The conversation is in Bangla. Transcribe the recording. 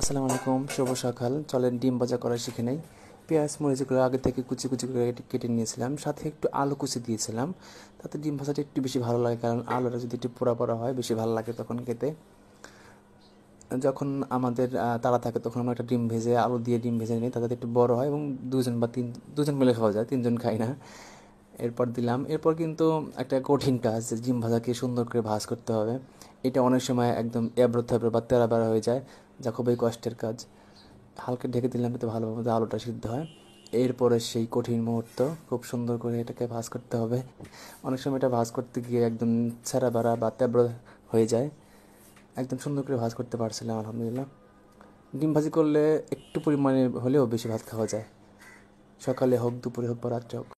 আসসালামু আলাইকুম, শুভ সকাল। চলেন ডিম ভাজা করা শিখে নেই। পেঁয়াজ মরিচগুলো আগে থেকে কুচি কুচি করে কেটে নিয়েছিলাম, সাথে একটু আলু কুচি দিয়েছিলাম। তাতে ডিম ভাজাটা একটু বেশি ভালো লাগে, কারণ আলুটা যদি একটু পোড়া পোড়া হয় বেশি ভালো লাগে তখন খেতে। যখন আমাদের তাড়া থাকে তখন আমরা একটা ডিম ভেজে আলু দিয়ে ডিম ভেজে নিই, তাতে একটু বড় হয় এবং দুজন মিলে খাওয়া যায়, তিনজন খাই না। এরপর দিলাম। এরপর কিন্তু একটা কঠিন কাজ, যে ডিম ভাজাকে সুন্দর করে ভাজ করতে হবে। এটা অনেক সময় একদম এবড়ো থেবড়ো বা তেড়া বেড়া হয়ে যায়, যা খুবই কষ্টের কাজ। হালকা ঢেকে দিলাম যাতে ভালোভাবে আলুটা সিদ্ধ হয়। এরপরে সেই কঠিন মুহূর্ত, খুব সুন্দর করে এটাকে ভাজ করতে হবে। অনেক সময় এটা ভাজ করতে গিয়ে একদম ছেঁড়া বেড়া বা তেবড়ো হয়ে যায়। একদম সুন্দর করে ভাজ করতে পারছিলাম আলহামদুলিল্লাহ। ডিম ভাজি করলে একটু পরিমাণে হলেও বেশি ভাত খাওয়া যায়, সকালে হোক, দুপুরে হোক বা রাত্রে হোক।